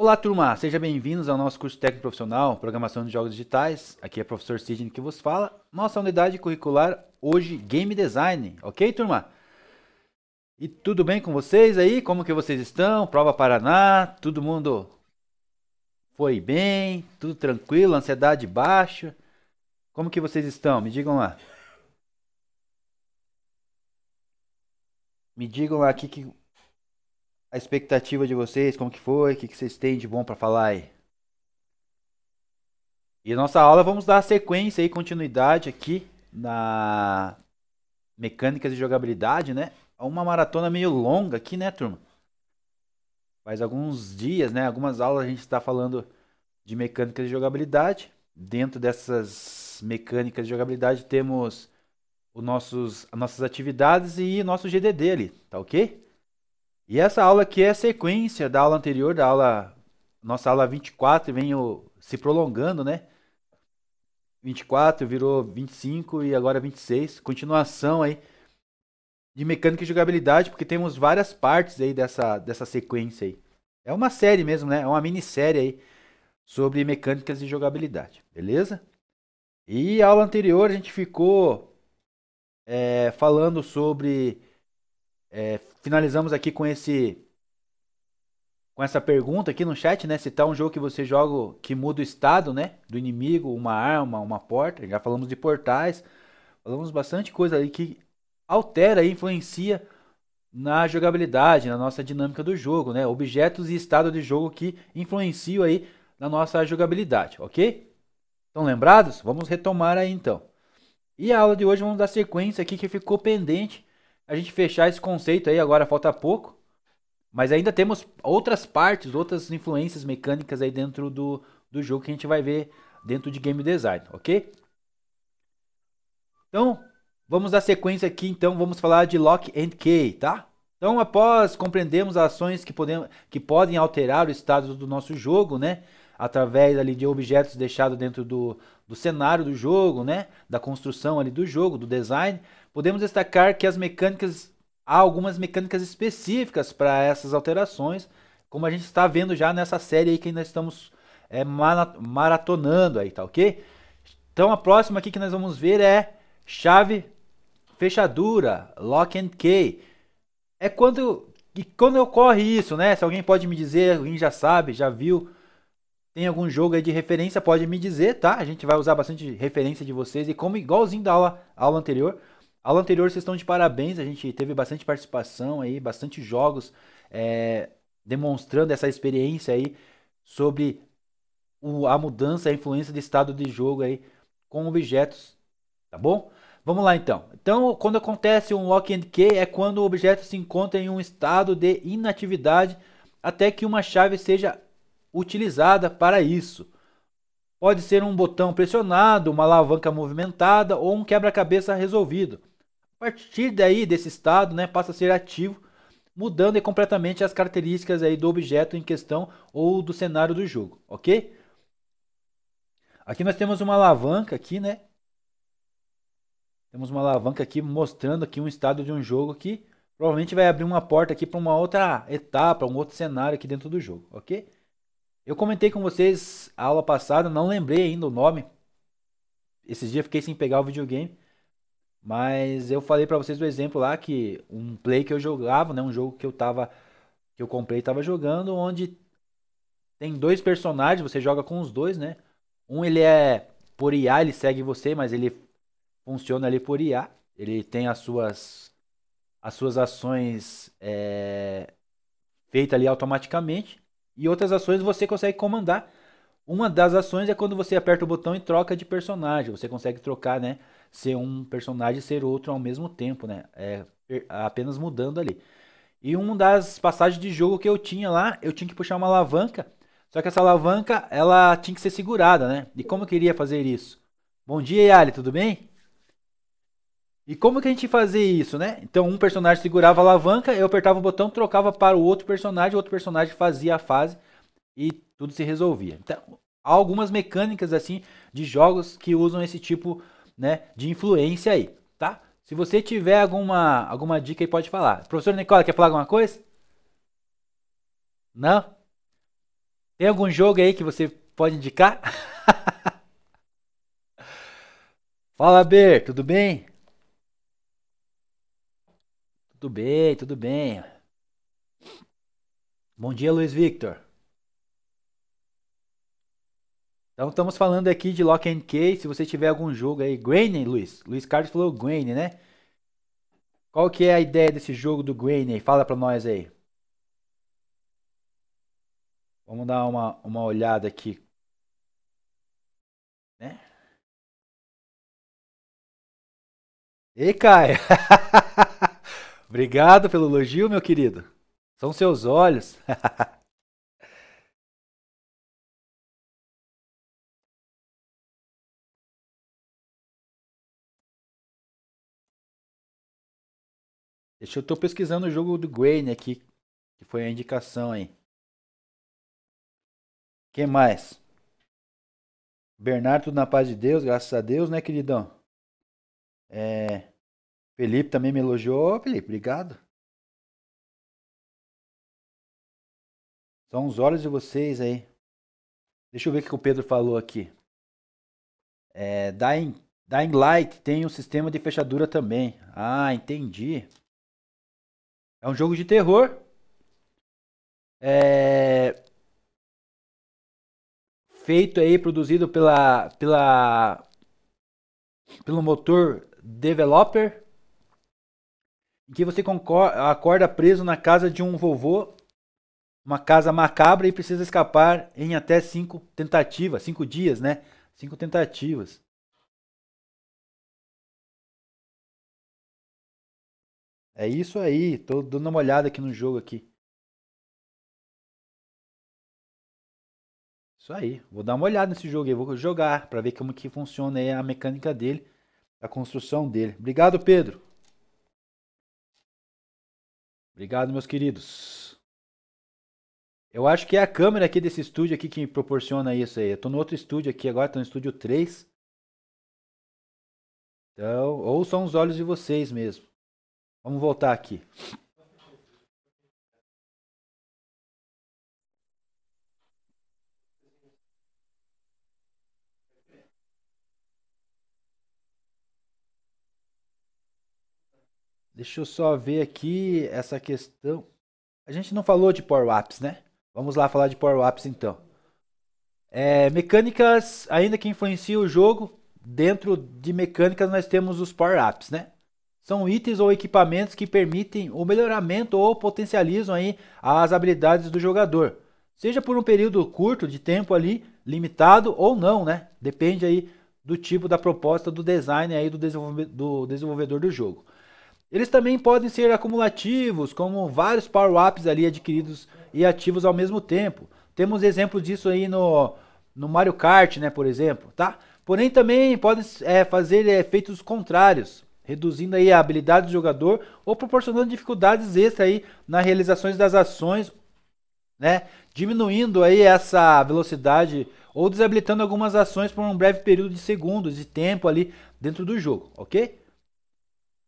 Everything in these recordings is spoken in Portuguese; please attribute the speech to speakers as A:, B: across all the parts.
A: Olá, turma! Sejam bem-vindos ao nosso curso técnico profissional, Programação de Jogos Digitais. Aqui é o professor Sidney que vos fala. Nossa unidade curricular hoje, Game Design. Ok, turma? E tudo bem com vocês aí? Como que vocês estão? Prova Paraná, todo mundo foi bem? Tudo tranquilo? Ansiedade baixa? Como que vocês estão? Me digam lá. Me digam lá que a expectativa de vocês, como que foi, o que vocês têm de bom para falar aí. E nossa aula vamos dar sequência e continuidade aqui na mecânicas de jogabilidade, né? Uma maratona meio longa aqui, né, turma? Faz alguns dias, né? Algumas aulas a gente está falando de mecânicas de jogabilidade. Dentro dessas mecânicas de jogabilidade temos as nossas atividades e nosso GDD ali, tá ok? E essa aula aqui é a sequência da aula anterior, nossa aula 24, vem se prolongando, né? 24 virou 25 e agora 26. Continuação aí de mecânica e jogabilidade, porque temos várias partes aí dessa sequência aí. É uma série mesmo, né? É uma minissérie aí sobre mecânicas de jogabilidade, beleza? E a aula anterior a gente ficou falando sobre... finalizamos aqui com essa pergunta aqui no chat, né? Se tá um jogo que você joga que muda o estado, né? Do inimigo, uma arma, uma porta. Já falamos de portais. Falamos bastante coisa aí que altera e influencia na jogabilidade, na nossa dinâmica do jogo, né? Objetos e estado de jogo que influenciam aí na nossa jogabilidade, ok? Estão lembrados? Vamos retomar aí então. E a aula de hoje vamos dar sequência aqui que ficou pendente. A gente fechar esse conceito aí, agora falta pouco. Mas ainda temos outras partes, outras influências mecânicas aí dentro do jogo que a gente vai ver dentro de Game Design, ok? Então, vamos dar sequência aqui, então vamos falar de Lock and Key, tá? Então, após compreendermos as ações que podem alterar o estado do nosso jogo, né? Através ali de objetos deixados dentro do cenário do jogo, né? Da construção ali do jogo, do design. Podemos destacar que há algumas mecânicas específicas para essas alterações, como a gente está vendo já nessa série aí que nós estamos maratonando aí, tá ok? Então, a próxima aqui que nós vamos ver é chave fechadura, lock and key. Quando ocorre isso, né? Se alguém pode me dizer, alguém já sabe, já viu, tem algum jogo aí de referência, pode me dizer, tá? A gente vai usar bastante referência de vocês e como igualzinho da aula anterior. Aula anterior vocês estão de parabéns, a gente teve bastante participação aí, bastante jogos demonstrando essa experiência aí sobre a mudança, a influência de estado de jogo aí com objetos, tá bom? Vamos lá então. Então, quando acontece um lock and key é quando o objeto se encontra em um estado de inatividade até que uma chave seja utilizada para isso. Pode ser um botão pressionado, uma alavanca movimentada ou um quebra-cabeça resolvido. A partir daí desse estado, né, passa a ser ativo, mudando completamente as características aí do objeto em questão ou do cenário do jogo, ok? Aqui nós temos uma alavanca aqui, né? Temos uma alavanca aqui mostrando aqui um estado de um jogo que provavelmente vai abrir uma porta aqui para uma outra etapa, um outro cenário aqui dentro do jogo, ok? Eu comentei com vocês a aula passada, não lembrei ainda o nome. Esses dias fiquei sem pegar o videogame. Mas eu falei pra vocês do exemplo lá que um play que eu jogava, né, um jogo que eu comprei e tava jogando, onde tem dois personagens, você joga com os dois, né? Um ele é por IA, ele segue você, mas ele funciona ali por IA. Ele tem as suas ações feitas ali automaticamente. E outras ações você consegue comandar. Uma das ações é quando você aperta o botão e troca de personagem. Você consegue trocar, né? Ser um personagem e ser outro ao mesmo tempo, né? Apenas mudando ali. E uma das passagens de jogo que eu tinha lá, eu tinha que puxar uma alavanca. Só que essa alavanca, ela tinha que ser segurada, né? E como eu queria fazer isso? Bom dia, Yali, tudo bem? E como que a gente fazia isso, né? Então um personagem segurava a alavanca, eu apertava o botão, trocava para o outro personagem fazia a fase e tudo se resolvia. Então, há algumas mecânicas assim de jogos que usam esse tipo, né, de influência aí, tá? Se você tiver alguma dica aí, pode falar. Professor Nicola, quer falar alguma coisa? Não? Tem algum jogo aí que você pode indicar? Fala, Ber, tudo bem? Tudo bem, tudo bem. Bom dia, Luiz Victor. Então estamos falando aqui de Lock and Key. Se você tiver algum jogo aí, Granny, Luiz. Luiz Carlos falou Granny, né? Qual que é a ideia desse jogo do Granny? Fala pra nós aí. Vamos dar uma olhada aqui, né? Ei, Caio. Obrigado pelo elogio, meu querido. São seus olhos. Deixa eu tô pesquisando o jogo do Granny aqui, que foi a indicação aí. Quem mais? Bernardo, tudo na paz de Deus, graças a Deus, né, queridão? É, Felipe também me elogiou. Ô, Felipe, obrigado. São os olhos de vocês aí. Deixa eu ver o que o Pedro falou aqui. Dying Light tem um sistema de fechadura também. Ah, entendi. É um jogo de terror. É, feito aí, produzido pelo motor developer, em que você acorda preso na casa de um vovô, uma casa macabra, e precisa escapar em até 5 tentativas, 5 dias, né? 5 tentativas. É isso aí, tô dando uma olhada aqui no jogo aqui. Isso aí, vou dar uma olhada nesse jogo aí, vou jogar pra ver como que funciona aí a mecânica dele, a construção dele. Obrigado, Pedro. Obrigado, meus queridos. Eu acho que é a câmera aqui desse estúdio aqui que proporciona isso aí. Eu tô no outro estúdio aqui agora, tô no estúdio 3. Então, ou são os olhos de vocês mesmo. Vamos voltar aqui. Deixa eu só ver aqui essa questão. A gente não falou de power-ups, né? Vamos lá falar de power-ups então. Mecânicas ainda que influenciam o jogo. Dentro de mecânicas nós temos os power-ups, né? São itens ou equipamentos que permitem o melhoramento ou potencializam aí as habilidades do jogador. Seja por um período curto de tempo ali, limitado ou não, né? Depende aí do tipo da proposta do design aí do desenvolvedor do jogo. Eles também podem ser acumulativos, como vários power-ups ali adquiridos e ativos ao mesmo tempo. Temos exemplos disso aí no Mario Kart, né, por exemplo, tá? Porém também podem fazer efeitos contrários, reduzindo aí a habilidade do jogador ou proporcionando dificuldades extra aí nas realizações das ações, né? Diminuindo aí essa velocidade ou desabilitando algumas ações por um breve período de segundos de tempo ali dentro do jogo, ok?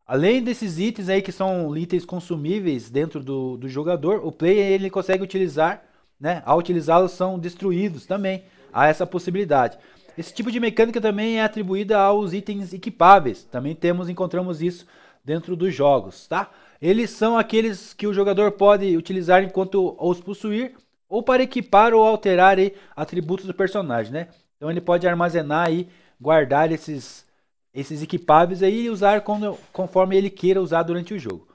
A: Além desses itens aí que são itens consumíveis dentro do jogador, o player ele consegue utilizar, né? Ao utilizá-los são destruídos também. Há essa possibilidade. Esse tipo de mecânica também é atribuída aos itens equipáveis. Também encontramos isso dentro dos jogos, tá? Eles são aqueles que o jogador pode utilizar enquanto os possuir ou para equipar ou alterar aí, atributos do personagem, né? Então ele pode armazenar e guardar esses equipáveis aí e usar conforme ele queira usar durante o jogo.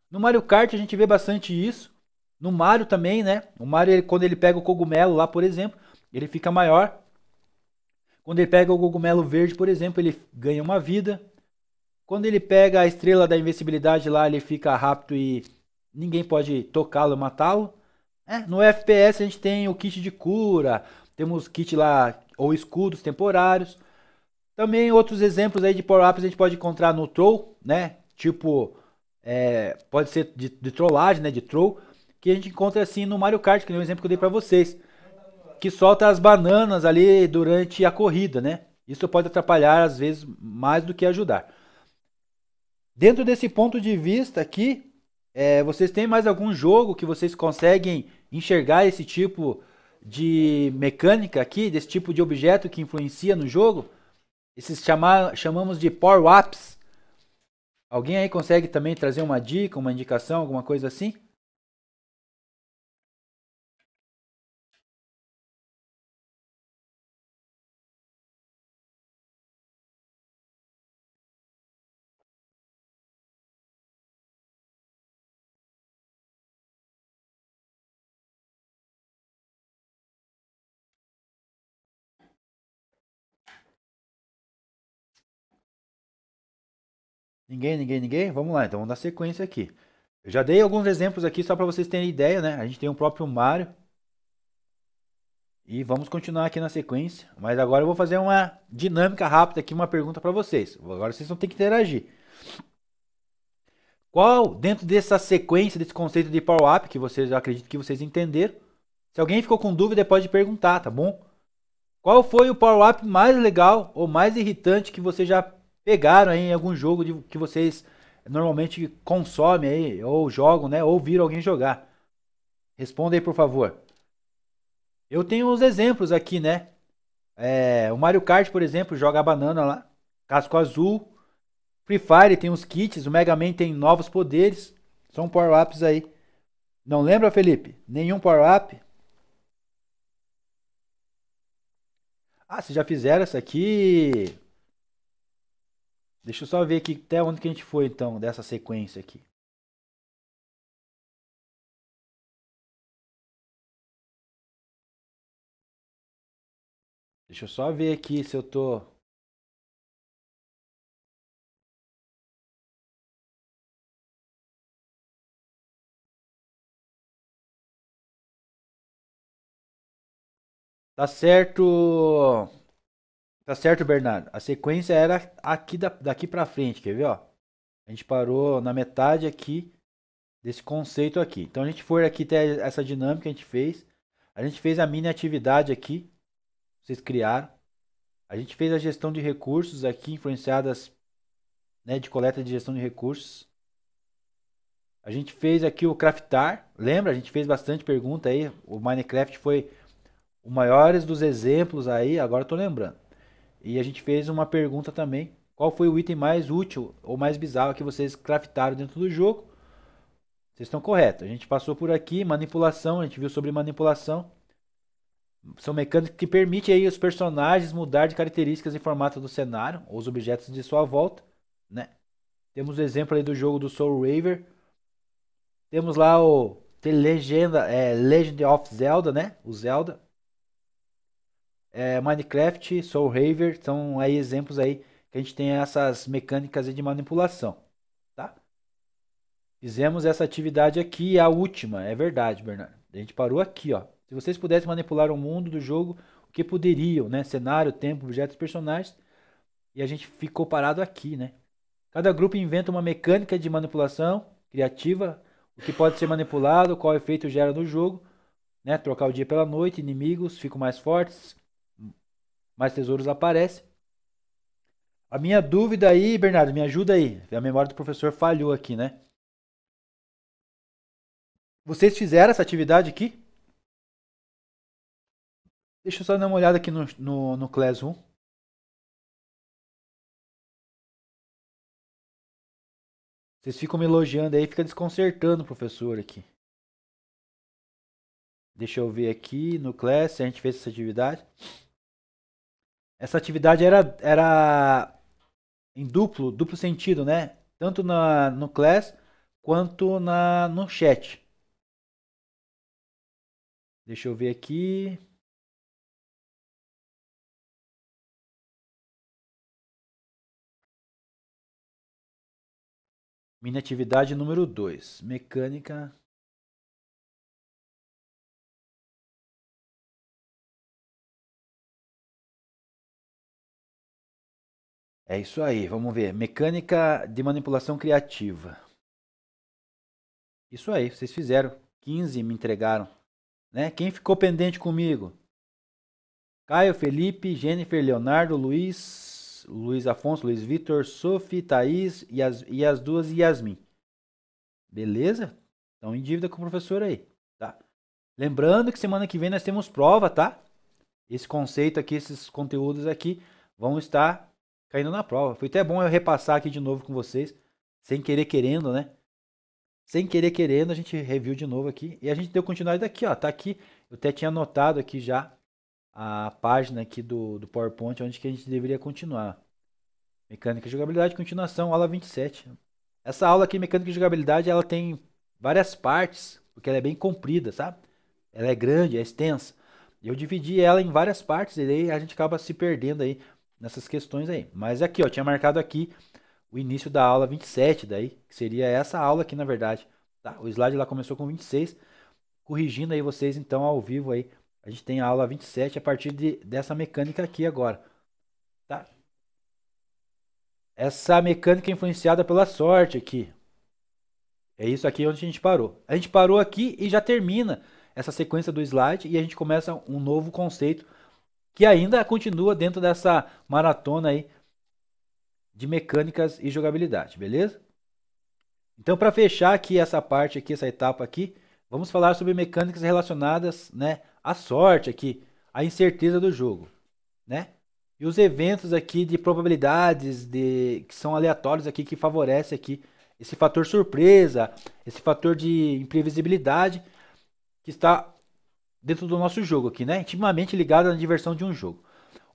A: No Mario Kart a gente vê bastante isso. No Mario também, né? O Mario, quando ele pega o cogumelo lá, por exemplo, ele fica maior. Quando ele pega o cogumelo verde, por exemplo, ele ganha uma vida. Quando ele pega a estrela da invencibilidade lá, ele fica rápido e ninguém pode tocá-lo, matá-lo. No FPS a gente tem o kit de cura, temos kit lá ou escudos temporários. Também outros exemplos aí de power-ups a gente pode encontrar no Troll, né? Tipo, pode ser de trollagem, né? De Troll, que a gente encontra assim no Mario Kart, que é um exemplo que eu dei pra vocês. Que solta as bananas ali durante a corrida, né? Isso pode atrapalhar às vezes mais do que ajudar. Dentro desse ponto de vista aqui, vocês têm mais algum jogo que vocês conseguem enxergar esse tipo de mecânica aqui, desse tipo de objeto que influencia no jogo. Esses chamamos de power-ups. Alguém aí consegue também trazer uma dica, uma indicação, alguma coisa assim? Ninguém? Vamos lá, então vamos dar sequência aqui. Eu já dei alguns exemplos aqui só para vocês terem ideia, né? A gente tem o próprio Mario. E vamos continuar aqui na sequência. Mas agora eu vou fazer uma dinâmica rápida aqui, uma pergunta para vocês. Agora vocês vão ter que interagir. Qual, dentro dessa sequência, desse conceito de power-up, que vocês, eu acredito que vocês entenderam, se alguém ficou com dúvida, pode perguntar, tá bom? Qual foi o power-up mais legal ou mais irritante que vocês já pegaram aí em algum jogo que vocês normalmente consomem aí, ou jogam, né? Ou viram alguém jogar? Responda aí, por favor. Eu tenho os exemplos aqui, né? O Mario Kart, por exemplo, joga a banana lá. Casco azul. Free Fire tem os kits. O Mega Man tem novos poderes. São power-ups aí. Não lembra, Felipe? Nenhum power-up? Ah, vocês já fizeram essa aqui? Deixa eu só ver aqui até onde que a gente foi, então, dessa sequência aqui. Deixa eu só ver aqui se eu tô... Tá certo... Tá certo, Bernardo. A sequência era aqui daqui pra frente, quer ver, ó? A gente parou na metade aqui desse conceito aqui. Então a gente foi aqui até essa dinâmica que a gente fez. A gente fez a mini atividade aqui. Vocês criaram. A gente fez a gestão de recursos aqui, influenciadas, né, de coleta de gestão de recursos. A gente fez aqui o craftar. Lembra? A gente fez bastante pergunta aí. O Minecraft foi o maiores dos exemplos aí. Agora eu tô lembrando. E a gente fez uma pergunta também. Qual foi o item mais útil ou mais bizarro que vocês craftaram dentro do jogo? Vocês estão corretos. A gente passou por aqui, manipulação, a gente viu sobre manipulação. São mecânicas que permitem aí os personagens mudar de características em formato do cenário, ou os objetos de sua volta, né? Temos o exemplo aí do jogo do Soul Raver. Temos lá o Legend of Zelda, né? O Zelda. Minecraft, Soul Raver, são aí exemplos aí que a gente tem essas mecânicas aí de manipulação, tá? Fizemos essa atividade aqui, a última, é verdade, Bernardo. A gente parou aqui, ó. Se vocês pudessem manipular o mundo do jogo, o que poderiam, né? Cenário, tempo, objetos, personagens. E a gente ficou parado aqui, né? Cada grupo inventa uma mecânica de manipulação criativa, o que pode ser manipulado, qual efeito gera no jogo, né? Trocar o dia pela noite, inimigos ficam mais fortes, mais tesouros aparecem. A minha dúvida aí, Bernardo, me ajuda aí. A memória do professor falhou aqui, né? Vocês fizeram essa atividade aqui? Deixa eu só dar uma olhada aqui no Classroom. Vocês ficam me elogiando aí, fica desconcertando o professor aqui. Deixa eu ver aqui no Class se a gente fez essa atividade. Essa atividade era em duplo sentido, né? Tanto no Class quanto no chat. Deixa eu ver aqui. Minha atividade número 2. Mecânica. É isso aí, vamos ver. Mecânica de manipulação criativa. Isso aí, vocês fizeram. 15 me entregaram. Né? Quem ficou pendente comigo? Caio, Felipe, Jennifer, Leonardo, Luiz Afonso, Luiz Vitor, Sophie, Thaís e as duas Yasmin. Beleza? Estão em dívida com o professor aí, tá? Lembrando que semana que vem nós temos prova, tá? Esse conceito aqui, esses conteúdos aqui vão estar caindo na prova. Foi até bom eu repassar aqui de novo com vocês, sem querer querendo, né? Sem querer querendo, a gente review de novo aqui. E a gente deu continuidade aqui, ó. Tá aqui. Eu até tinha anotado aqui já a página aqui do PowerPoint, onde que a gente deveria continuar. Mecânica e jogabilidade, continuação, aula 27. Essa aula aqui, mecânica e jogabilidade, ela tem várias partes, porque ela é bem comprida, sabe? Ela é grande, é extensa. E eu dividi ela em várias partes, e aí a gente acaba se perdendo aí nessas questões aí. Mas aqui, ó, tinha marcado aqui o início da aula 27 daí, que seria essa aula aqui, na verdade. Tá? O slide lá começou com 26, corrigindo aí vocês então ao vivo aí. A gente tem a aula 27 a partir dessa mecânica aqui agora, tá? Essa mecânica é influenciada pela sorte aqui. É isso aqui onde a gente parou. A gente parou aqui e já termina essa sequência do slide e a gente começa um novo conceito que ainda continua dentro dessa maratona aí de mecânicas e jogabilidade, beleza? Então, para fechar aqui essa parte aqui, essa etapa aqui, vamos falar sobre mecânicas relacionadas, né, à sorte aqui, à incerteza do jogo, né? E os eventos aqui de probabilidades que são aleatórios aqui que favorece aqui esse fator surpresa, esse fator de imprevisibilidade que está dentro do nosso jogo aqui, né? Intimamente ligado à diversão de um jogo.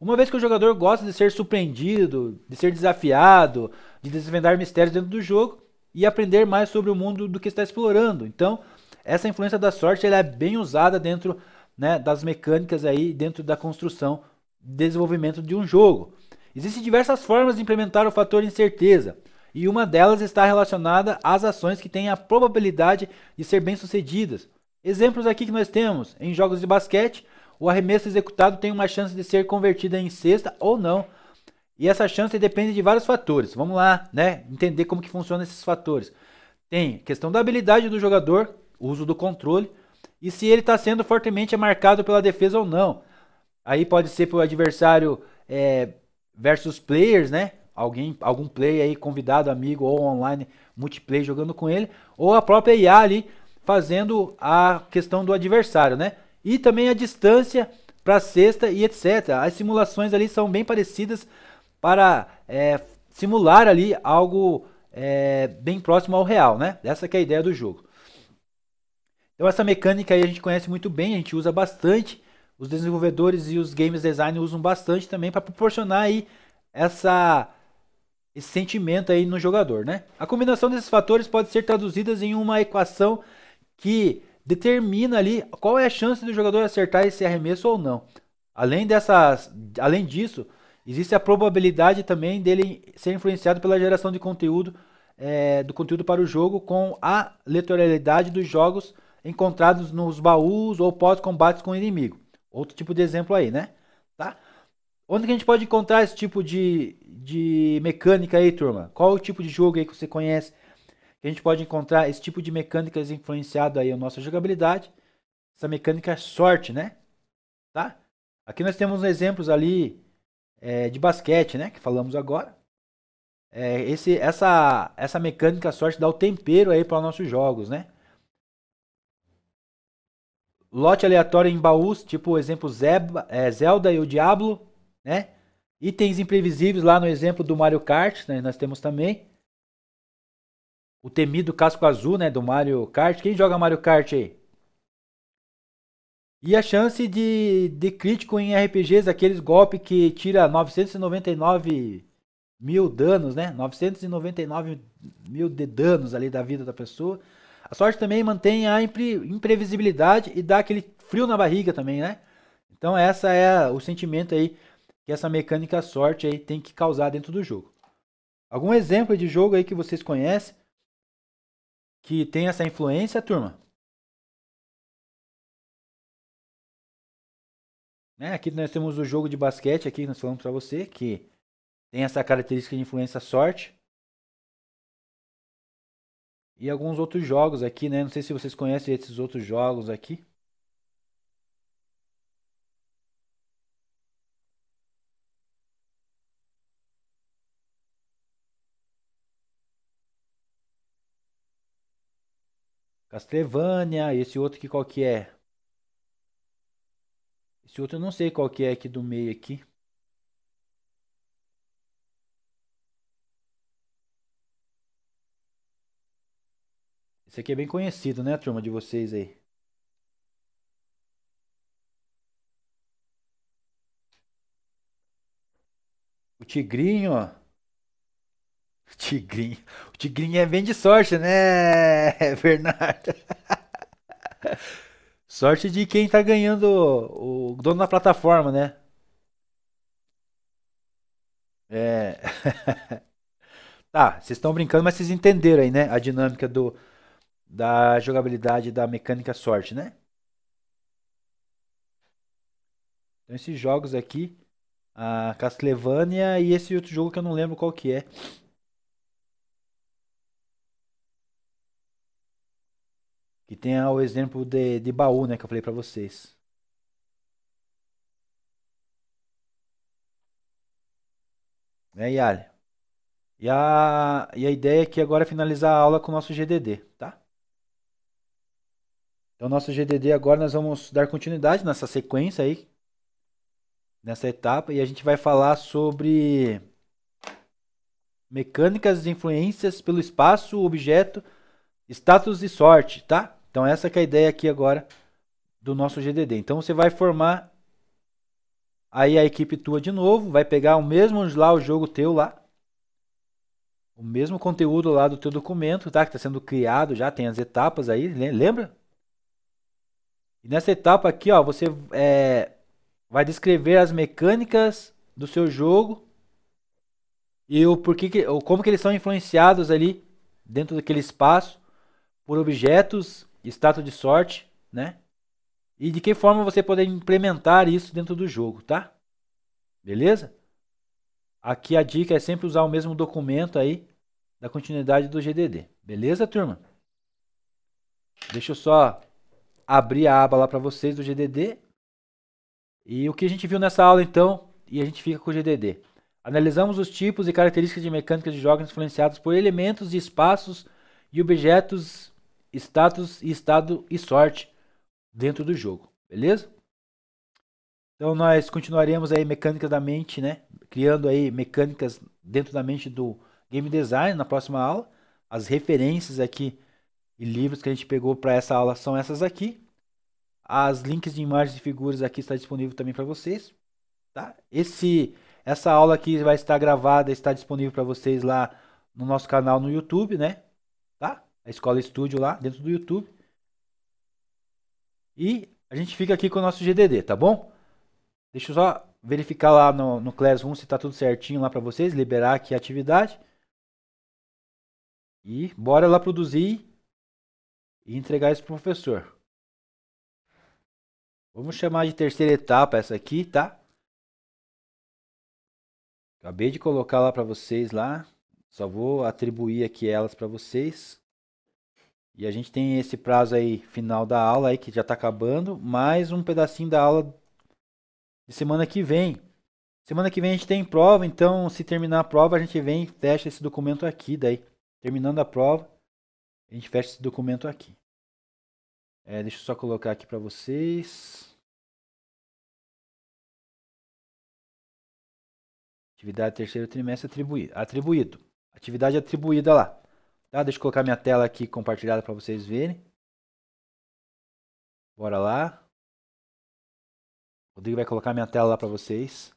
A: Uma vez que o jogador gosta de ser surpreendido, de ser desafiado, de desvendar mistérios dentro do jogo e aprender mais sobre o mundo do que está explorando. Então, essa influência da sorte ela é bem usada dentro, né, das mecânicas aí, dentro da construção e desenvolvimento de um jogo. Existem diversas formas de implementar o fator incerteza, e uma delas está relacionada às ações que têm a probabilidade de ser bem-sucedidas. Exemplos aqui que nós temos em jogos de basquete, o arremesso executado tem uma chance de ser convertido em cesta ou não. E essa chance depende de vários fatores. Vamos lá, né? Entender como que funcionam esses fatores. Tem questão da habilidade do jogador, o uso do controle, e se ele está sendo fortemente marcado pela defesa ou não. Aí pode ser para o adversário versus players, né? Algum player aí, convidado, amigo ou online, multiplayer jogando com ele, ou a própria IA ali fazendo a questão do adversário, né? E também a distância para a cesta e etc. As simulações ali são bem parecidas para simular ali algo bem próximo ao real, né? Essa que é a ideia do jogo. Então essa mecânica aí a gente conhece muito bem, a gente usa bastante, os desenvolvedores e os games design usam bastante também para proporcionar aí esse sentimento aí no jogador, né? A combinação desses fatores pode ser traduzidas em uma equação que determina ali qual é a chance do jogador acertar esse arremesso ou não. Além disso, existe a probabilidade também dele ser influenciado pela geração de conteúdo, do conteúdo para o jogo com a aleatoriedade dos jogos encontrados nos baús ou pós-combates com o inimigo. Outro tipo de exemplo aí, né? Tá? Onde que a gente pode encontrar esse tipo de mecânica aí, turma? Qual o tipo de jogo aí que você conhece que a gente pode encontrar esse tipo de mecânicas influenciado aí a nossa jogabilidade? Essa mecânica é sorte, né? Tá? Aqui nós temos exemplos ali de basquete, né? Que falamos agora. Essa mecânica sorte dá o tempero aí para os nossos jogos, né? Lote aleatório em baús, tipo o exemplo Zelda e o Diablo, né? Itens imprevisíveis lá no exemplo do Mario Kart, né? Nós temos também. O temido casco azul, né? Do Mario Kart. Quem joga Mario Kart aí? E a chance de crítico em RPGs, aqueles golpes que tira 999 mil danos, né? 999 mil de danos ali da vida da pessoa. A sorte também mantém a imprevisibilidade e dá aquele frio na barriga também, né? Então essa é o sentimento aí que essa mecânica sorte aí tem que causar dentro do jogo. Algum exemplo de jogo aí que vocês conhecem que tem essa influência, turma? Né? Aqui nós temos o jogo de basquete aqui que nós falamos para você que tem essa característica de influência sorte. E alguns outros jogos aqui, né? Não sei se vocês conhecem esses outros jogos aqui. Castlevania, esse outro que qual que é? Esse outro eu não sei qual que é aqui do meio aqui. Esse aqui é bem conhecido, né, turma, de vocês aí. O tigrinho, ó. O tigrinho. O tigrinho é bem de sorte, né, Bernardo? Sorte de quem tá ganhando o dono da plataforma, né? É. Tá, vocês estão brincando, mas vocês entenderam aí, né? A dinâmica da jogabilidade da mecânica sorte, né? Então esses jogos aqui, a Castlevania e esse outro jogo que eu não lembro qual que é. Que tem o exemplo de baú, né? Que eu falei pra vocês. Né, Yali? E a ideia aqui agora é finalizar a aula com o nosso GDD, tá? Então, nosso GDD agora nós vamos dar continuidade nessa sequência aí, nessa etapa, e a gente vai falar sobre mecânicas e influências pelo espaço, objeto, status e sorte, tá? Então, essa que é a ideia aqui agora do nosso GDD. Então, você vai formar aí a equipe tua de novo, vai pegar o mesmo lá, o jogo teu lá, o mesmo conteúdo lá do teu documento, tá? Que está sendo criado já, tem as etapas aí, lembra? E nessa etapa aqui, ó, você vai descrever as mecânicas do seu jogo e o porquê ou como que eles são influenciados ali dentro daquele espaço por objetos, status de sorte, né? E de que forma você poder implementar isso dentro do jogo, tá? Beleza? Aqui a dica é sempre usar o mesmo documento aí da continuidade do GDD. Beleza, turma? Deixa eu só abrir a aba lá para vocês do GDD. E o que a gente viu nessa aula então, e a gente fica com o GDD. Analisamos os tipos e características de mecânicas de jogos influenciados por elementos de espaços e objetos, status e estado e sorte dentro do jogo, beleza? Então nós continuaremos aí mecânicas da mente, né? Criando aí mecânicas dentro da mente do game design na próxima aula. As referências aqui e livros que a gente pegou para essa aula são essas aqui. As links de imagens e figuras aqui está disponível também para vocês, tá? Essa aula aqui vai estar gravada, está disponível para vocês lá no nosso canal no YouTube, né? Tá? A Escola Estúdio lá dentro do YouTube. E a gente fica aqui com o nosso GDD, tá bom? Deixa eu só verificar lá no Classroom se está tudo certinho lá para vocês, liberar aqui a atividade. E bora lá produzir e entregar isso pro professor. Vamos chamar de terceira etapa essa aqui, tá? Acabei de colocar lá para vocês lá. Só vou atribuir aqui elas para vocês. E a gente tem esse prazo aí final da aula aí que já está acabando, mais um pedacinho da aula de semana que vem. Semana que vem a gente tem prova, então se terminar a prova a gente vem e fecha esse documento aqui, daí terminando a prova a gente fecha esse documento aqui. Deixa eu só colocar aqui para vocês. Atividade terceiro trimestre atribuído. Atividade atribuída lá. Tá? Deixa eu colocar minha tela aqui compartilhada para vocês verem. Bora lá. O Rodrigo vai colocar minha tela lá para vocês.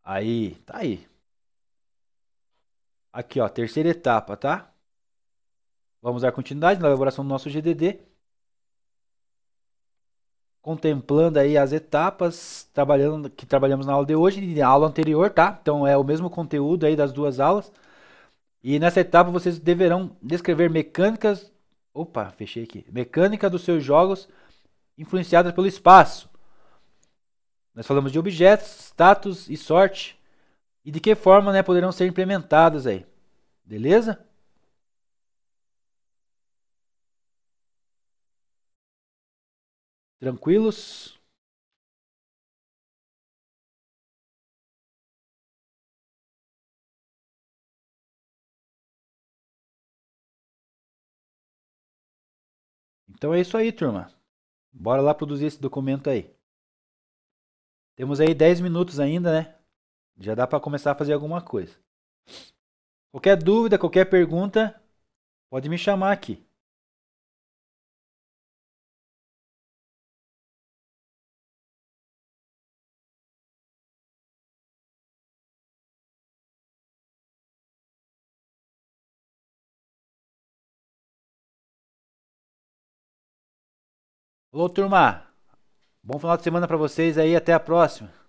A: Aí, tá aí. Aqui, ó, terceira etapa, tá? Vamos dar continuidade na elaboração do nosso GDD. Contemplando aí as etapas que trabalhamos na aula de hoje e na aula anterior, tá? Então é o mesmo conteúdo aí das duas aulas. E nessa etapa vocês deverão descrever mecânicas. Opa, fechei aqui. Mecânica dos seus jogos influenciadas pelo espaço. Nós falamos de objetos, status e sorte. E de que forma, né, poderão ser implementadas aí. Beleza? Tranquilos? Então é isso aí, turma. Bora lá produzir esse documento aí. Temos aí 10 minutos ainda, né? Já dá para começar a fazer alguma coisa. Qualquer dúvida, qualquer pergunta, pode me chamar aqui. Alô, turma. Bom final de semana para vocês aí. Até a próxima.